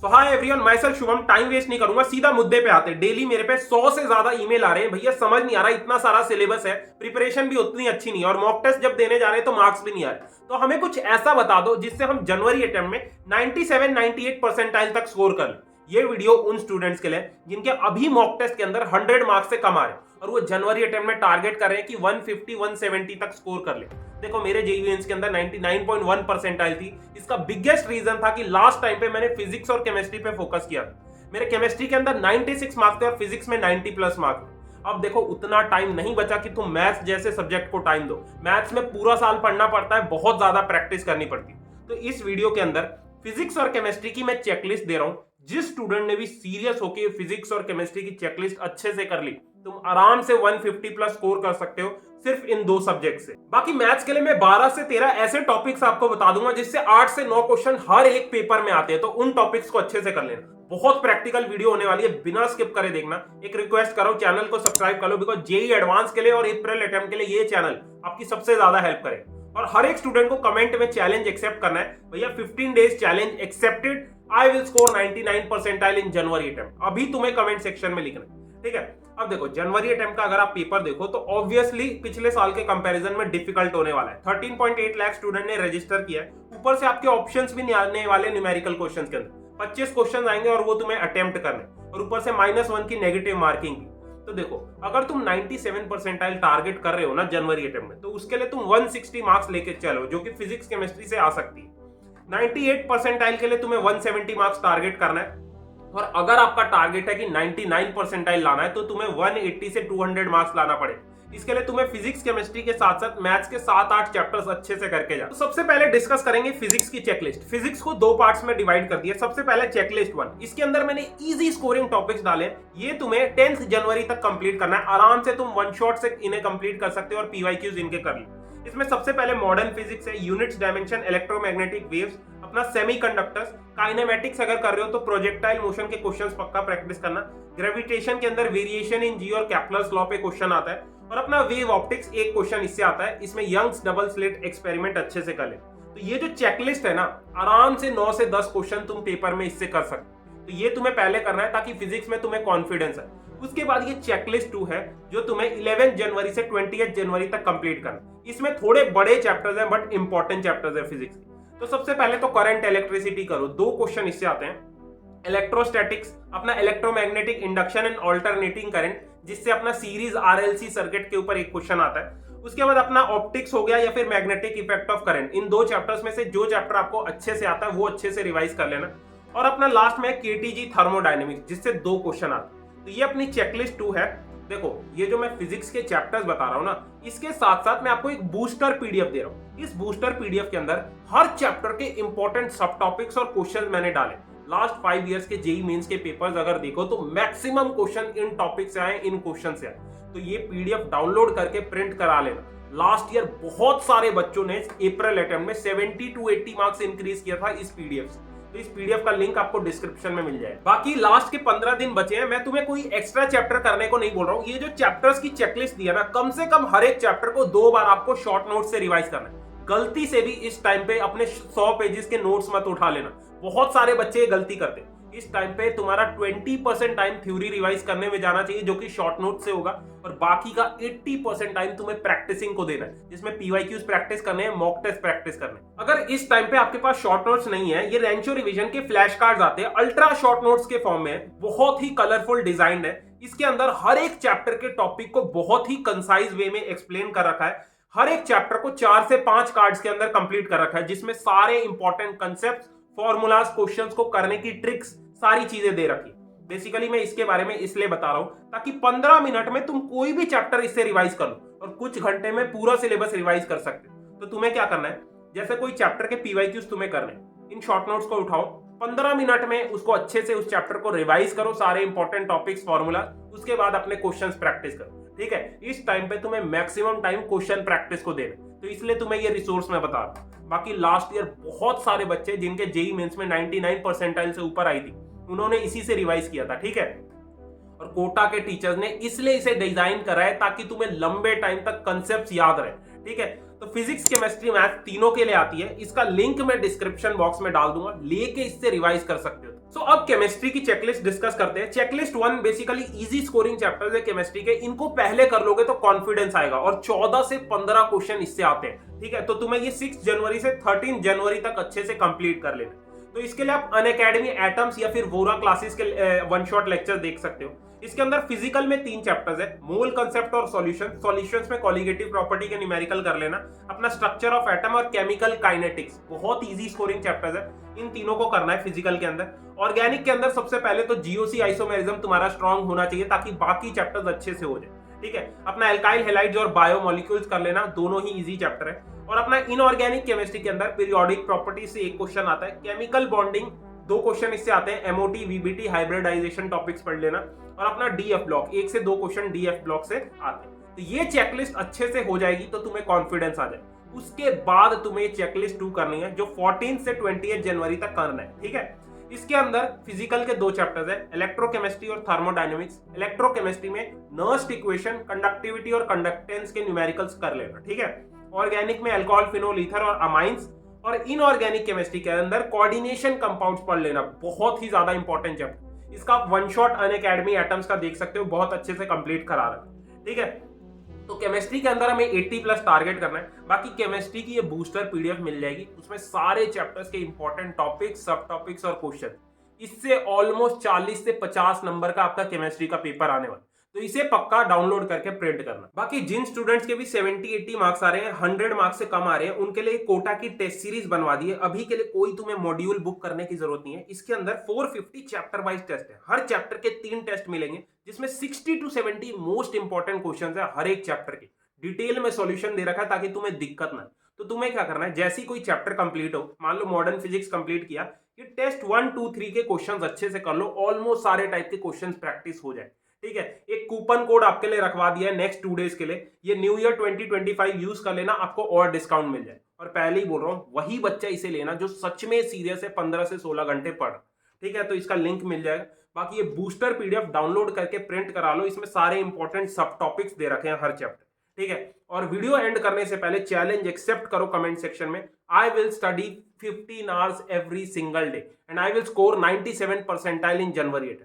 सो hi everyone, myself Shubham. Time waste नहीं करूंगा, सीधा मुद्दे पे आते हैं। डेली मेरे पे 100 से ज्यादा ईमेल आ रहे हैं, भैया समझ नहीं आ रहा, इतना सारा सिलेबस है, प्रिपरेशन भी उतनी अच्छी नहीं है और मॉक टेस्ट जब देने जा रहे हैं तो मार्क्स भी नहीं आ रहे। तो हमें कुछ ऐसा बता दो जिससे हम जनवरी अटेम्प्ट में 97-98 परसेंटाइल तक स्कोर कर लें। ये वीडियो उन स्टूडेंट्स के लिए जिनके अभी मॉक टेस्ट के अंदर 100 मार्क्स से कम आ रहे हैं और वो जनवरी अटेम्प्ट में टारगेट कर रहे हैं कि 150-170 तक स्कोर कर ले। देखो, मेरे जेईई मेंस के अंदर 99.1 परसेंटाइल थी। इसका बिगेस्ट रीजन था कि लास्ट टाइम पे मैंने फिजिक्स और केमिस्ट्री पे फोकस किया। मेरे केमिस्ट्री के अंदर 96 मार्क्स थे और फिजिक्स में 90+ मार्क्स। अब देखो, उतना टाइम नहीं बचा कि तुम मैथ्स जैसे सब्जेक्ट को टाइम दो। मैथ्स में पूरा साल पढ़ना पड़ता है, बहुत ज्यादा प्रैक्टिस करनी पड़ती है। तो इस वीडियो के अंदर फिजिक्स और केमिस्ट्री की मैं चेकलिस्ट दे रहा हूं। जिस स्टूडेंट ने भी सीरियस होकर फिजिक्स और केमिस्ट्री की चेकलिस्ट अच्छे से कर ली, तुम आराम से 150+ स्कोर कर सकते हो सिर्फ इन दो सब्जेक्ट से। बाकी मैथ्स के लिए मैं 12 से 13 ऐसे टॉपिक्स आपको बता दूंगा जिससे 8 से 9 क्वेश्चन हर एक पेपर में आते हैं, तो उन टॉपिक्स को अच्छे से कर लेना। बहुत प्रैक्टिकल वीडियो होने वाली है, बिना स्किप करे देखना। एक रिक्वेस्ट करो, चैनल को सब्सक्राइब कर लो, बिकॉज जेईई एडवांस के लिए और अप्रैल अटेम्प्ट के लिए ये चैनल आपकी सबसे ज्यादा हेल्प करे। और हर एक स्टूडेंट को कमेंट में चैलेंज एक्सेप्ट करना है, भैया 15 days challenge accepted, I will score 99 percentile in January attempt. अभी तुम्हें कमेंट सेक्शन में लिखना है, ठीक है। अब देखो, जनवरी अटेम्प्ट का अगर आप पेपर देखो तो ऑब्वियसली पिछले साल के कंपैरिजन में डिफिकल्ट होने वाला है। 13.8 लाख स्टूडेंट ने रजिस्टर किया है। ऊपर से आपके ऑप्शंस भी नहीं आने वाले न्यूमेरिकल क्वेश्चंस के अंदर। 25 क्वेश्चन आएंगे और वो तुम्हें अटेम्प्ट करने, और ऊपर से -1 की नेगेटिव मार्किंग की। तो देखो, अगर तुम 97 परसेंटाइल टारगेट कर रहे हो ना जनवरी अटेम्प्ट में, तो उसके लिए तुम 160 मार्क्स लेके चलो, जो कि फिजिक्स केमिस्ट्री से आ सकती है। 98 परसेंटाइल के लिए तुम्हें 170 मार्क्स टारगेट करना है। और अगर आपका टारगेट है कि 99 परसेंटाइल लाना है, तो तुम्हें 180 से 200 मार्क्स लाना पड़े। इसके लिए तुम्हें फिजिक्स केमिस्ट्री के साथ साथ मैथ्स के 7-8 चैप्टर्स अच्छे से करके जाओ। तो सबसे पहले डिस्कस करेंगे फिजिक्स की चेकलिस्ट। फिजिक्स को 2 पार्ट्स में डिवाइड कर दिया। सबसे पहले चेकलिस्ट 1, इसके अंदर मैंने इजी स्कोरिंग टॉपिक्स डाले। ये तुम्हें 10th जनवरी तक कंप्लीट करना है। आराम से तुम वन शॉट से इन्हें कंप्लीट कर सकते हो और पीवाईक्यूज इनके कर ली। इसमें सबसे पहले मॉडर्न फिजिक्स है, यूनिट्स, डायमेंशन, इलेक्ट्रोमैग्नेटिक वेव्स, अपना सेमीकंडक्टर्स, काइनेमेटिक्स अगर कर रहे हो तो प्रोजेक्टाइल मोशन के क्वेश्चंस पक्का प्रैक्टिस करना। ग्रेविटेशन के अंदर वेरिएशन इन जी और केप्लर्स लॉ पे क्वेश्चन आता है, और अपना वेव ऑप्टिक्स एक क्वेश्चन इससे आता है। इसमें यंग्स डबल स्लिट एक्सपेरिमेंट अच्छे से कर ले। तो ये जो चेकलिस्ट है ना, आराम से 9 से 10 क्वेश्चन तुम पेपर में इससे कर सकते। तो ये तुम्हें पहले करना है ताकि फिजिक्स में तुम्हें कॉन्फिडेंस है। उसके बाद ये चेकलिस्ट 2 है, जो तुम्हें 11 जनवरी से 20 जनवरी तक कंप्लीट करना। इसमें थोड़े बड़े चैप्टर्स हैं बट इंपॉर्टेंट चैप्टर्स है फिजिक्स के। तो सबसे पहले तो करंट इलेक्ट्रिसिटी करो, 2 क्वेश्चन इससे आते हैं। इलेक्ट्रोस्टैटिक्स, अपना electromagnetic induction and alternating current, जिससे अपना सीरीज आरएलसी सर्किट के ऊपर एक क्वेश्चन आता है। उसके बाद अपना ऑप्टिक्स हो गया या फिर magnetic effect of current. In 2 chapters में से जो चैप्टर आपको अच्छे से आता है वो अच्छे से रिवाइज कर लेना। और अपना लास्ट में केटीजी थर्मोडायनेमिक्स, जिससे 2 क्वेश्चन आते हैं। तो ये अपनी चेकलिस्ट 2 है। देखो, ये जो मैं फिजिक्स के चैप्टर्स बता रहा हूं ना, इसके साथ साथ मैं आपको एक बूस्टर पीडीएफ दे रहा हूं। इस बूस्टर पीडीएफ के अंदर हर चैप्टर के इंपॉर्टेंट सब टॉपिक्स और क्वेश्चन मैंने डाले। लास्ट 5 इयर्स के जेईई मेंस के पेपर्स अगर देखो तो मैक्सिमम क्वेश्चन इन टॉपिक से आए, इन क्वेश्चन से आए। तो ये पीडीएफ डाउनलोड करके प्रिंट करा लेना। लास्ट ईयर बहुत सारे बच्चों ने अप्रैल अटेम्प्ट में 70 to 80 मार्क्स इंक्रीज किया था इस पीडीएफ से। तो इस पीडीएफ का लिंक आपको डिस्क्रिप्शन में मिल जाएगा। बाकी लास्ट के 15 दिन बचे हैं, मैं तुम्हें कोई एक्स्ट्रा चैप्टर करने को नहीं बोल रहा हूँ। ये जो चैप्टर्स की चेकलिस्ट दिया ना, कम से कम हर एक चैप्टर को 2 बार आपको शॉर्ट नोट से रिवाइज करना है। गलती से भी इस टाइम पे अपने 100 पेजेस के नोट्स मत उठा लेना। बहुत सारे बच्चे ये गलती करते हैं। इस टाइम पे तुम्हारा 20% टाइम थ्योरी रिवाइज करने में जाना चाहिए, जो कि शॉर्ट नोट से होगा, और बाकी का 80% टाइम तुम्हें प्रैक्टिसिंग को देना है, जिसमें पीवाईक्यूज प्रैक्टिस करने हैं, मॉक टेस्ट प्रैक्टिस करने हैं। अगर इस टाइम पे आपके पास शॉर्ट नोट्स नहीं है, ये रेंचो रिवीजन के फ्लैश कार्ड्स आते हैं, अल्ट्रा शॉर्ट नोट्स के फॉर्म में, बहुत ही कलरफुल डिजाइन है। इसके अंदर हर एक चैप्टर के टॉपिक को बहुत ही कंसाइज वे में एक्सप्लेन कर रखा है। हर एक चैप्टर को 4 से 5 कार्ड्स के अंदर कंप्लीट कर रखा है, जिसमें सारे इंपॉर्टेंट कंसेप्ट, फॉर्मूलाज, क्वेश्चंस को करने की ट्रिक्स, सारी चीजें दे रखी। बेसिकली मैं इसके बारे में इसलिए बता रहा हूं ताकि 15 मिनट में तुम कोई भी चैप्टर इससे रिवाइज कर लो और कुछ घंटे में पूरा सिलेबस रिवाइज कर सकते हो। तो तुम्हें क्या करना है, जैसे कोई चैप्टर के पीवाईक्यूज तुम्हें करने, इन शॉर्ट नोट्स को उठाओ, 15 मिनट में उसको अच्छे से उस चैप्टर को रिवाइज करो, सारे इंपॉर्टेंट टॉपिक्स, फॉर्मूला, उसके बाद अपने क्वेश्चंस प्रैक्टिस करो, ठीक है। इस टाइम पे तुम्हें मैक्सिमम टाइम क्वेश्चन प्रैक्टिस को देना, तो इसलिए तुम्हें ये रिसोर्स मैं बता रहा हूं। बाकी लास्ट ईयर बहुत सारे बच्चे जिनके जेईई मेंस में 99 परसेंटाइल से ऊपर आई थी, उन्होंने इसी से रिवाइज किया था, ठीक है। और कोटा के टीचर्स ने इसलिए इसे डिजाइन करा है ताकि तुम्हें लंबे टाइम तक कंसेप्ट्स याद रहे, ठीक है। तो फिजिक्स केमिस्ट्री मैथ तीनों के लिए आती है। इसका लिंक मैं डिस्क्रिप्शन बॉक्स में डाल दूंगा, लेके इससे रिवाइज कर सकते हो। सो अब केमिस्ट्री की चेकलिस्ट डिस्कस करते हैं। Checklist 1 basically easy scoring chapters है केमिस्ट्री के, इनको पहले कर लोगे तो कॉन्फिडेंस आएगा और 14 से 15 क्वेश्चन इससे आते हैं। ठीक है, तो तुम्हें ये 6 जनवरी से 13 जनवरी तक अच्छे से कंप्लीट कर लेना। तो इसके लिए आप अनअकैडमी एटम्स या फिर वोरा क्लासेस के वन शॉट लेक्चर देख सकते हो। इसके अंदर फिजिकल में 3 चैप्टर्स है, मोल कंसेप्ट और सॉल्यूशन। सॉल्यूशंस में कॉलिगेटिव प्रॉपर्टी के न्यूमेरिकल कर लेना, अपना स्ट्रक्चर ऑफ एटम और केमिकल काइनेटिक्स, बहुत इजी स्कोरिंग चैप्टर्स है, इन तीनों को करना है फिजिकल के अंदर। ऑर्गेनिक के अंदर सबसे पहले तो जीओसी आइसोमेरिज्म तुम्हारा स्ट्रांग होना चाहिए ताकि बाकी चैप्टर्स अच्छे से हो जाए। ठीक है, अपना एल्काइल हैलाइड्स और बायोमोलिक्यूल्स कर लेना, दोनों ही इजी चैप्टर है। और अपना इनऑर्गेनिक केमिस्ट्री के अंदर पीरियोडिक प्रॉपर्टी से एक क्वेश्चन आता है, केमिकल बॉन्डिंग 2 क्वेश्चन इससे आते हैं, एमओटी वीबीटी हाइब्रिडाइजेशन टॉपिक्स पढ़ लेना। और अपना डीएफ ब्लॉक 1 से 2 क्वेश्चन डीएफ ब्लॉक से आते हैं। तो ये चेकलिस्ट अच्छे से हो जाएगी तो तुम्हें कॉन्फिडेंस आ जाए। उसके बाद तुम्हें चेकलिस्ट 2 करनी है जो 14 से 28 जनवरी तक करना है। ठीक है, इसके अंदर फिजिकल के 2 चैप्टर्स है, इलेक्ट्रोकेमिस्ट्री और थर्मोडायनेमिक्स। इलेक्ट्रोकेमिस्ट्री में नर्स्ट इक्वेशन, कंडक्टिविटी और कंडक्टेंस के न्यूमेरिकल्स कर लेना। ठीक है, ऑर्गेनिक में अल्कोहल, फिनोल, ईथर और अमाइंस। और इनऑर्गेनिक केमिस्ट्री के अंदर कोऑर्डिनेशन कंपाउंड्स पढ़ लेना, बहुत ही ज्यादा इंपॉर्टेंट चैप्टर। इसका आप वन शॉट अनअकैडमी एटम्स का देख सकते हो, बहुत अच्छे से कंप्लीट करा रहा है। ठीक है, तो केमिस्ट्री के अंदर हमें 80+ टारगेट करना है। बाकी केमिस्ट्री की ये बूस्टर पीडीएफ मिल जाएगी, उसमें सारे चैप्टर्स के इंपॉर्टेंट टॉपिक्स, सब टॉपिक्स और क्वेश्चन। इससे ऑलमोस्ट 40 से 50 नंबर का आपका केमिस्ट्री का पेपर आने वाला, तो इसे पक्का डाउनलोड करके प्रिंट करना। बाकी जिन स्टूडेंट्स के भी 70-80 मार्क्स आ रहे हैं, 100 मार्क्स से कम आ रहे हैं, उनके लिए कोटा की टेस्ट सीरीज बनवा दी है। अभी के लिए कोई तुम्हें मॉड्यूल बुक करने की जरूरत नहीं है। इसके अंदर 450 चैप्टर वाइज टेस्ट है, हर चैप्टर के 3 टेस्ट मिलेंगे, जिसमें 60 to 70 मोस्ट इंपॉर्टेंट क्वेश्चन है हर एक चैप्टर के। डिटेल में सॉल्यूशन दे रखा है ताकि तुम्हें दिक्कत ना। तो तुम्हें क्या करना है, जैसे ही कोई चैप्टर कंप्लीट हो, मान लो मॉडर्न फिजिक्स कंप्लीट किया, ये टेस्ट 1, 2, 3 के क्वेश्चंस अच्छे से कर लो, ऑलमोस्ट सारे टाइप के क्वेश्चंस प्रैक्टिस हो जाए। ठीक है, एक कूपन कोड आपके लिए रखवा दिया है नेक्स्ट 2 डेज के लिए, ये न्यू ईयर 2025 यूज कर लेना, आपको और डिस्काउंट मिल जाए। और पहले ही बोल रहा हूं, वही बच्चा इसे लेना जो सच में सीरियस है, 15 से 16 घंटे पढ़। ठीक है, तो इसका लिंक मिल जाएगा। बाकी ये बूस्टर पीडीएफ डाउनलोड करके प्रिंट करा लो, इसमें सारे इंपॉर्टेंट सब टॉपिक्स दे रखे हैं हर चैप्टर। ठीक है, और वीडियो एंड करने से पहले चैलेंज एक्सेप्ट करो कमेंट सेक्शन में, I will study 15 hours every single day and I will score 97 percentile in January.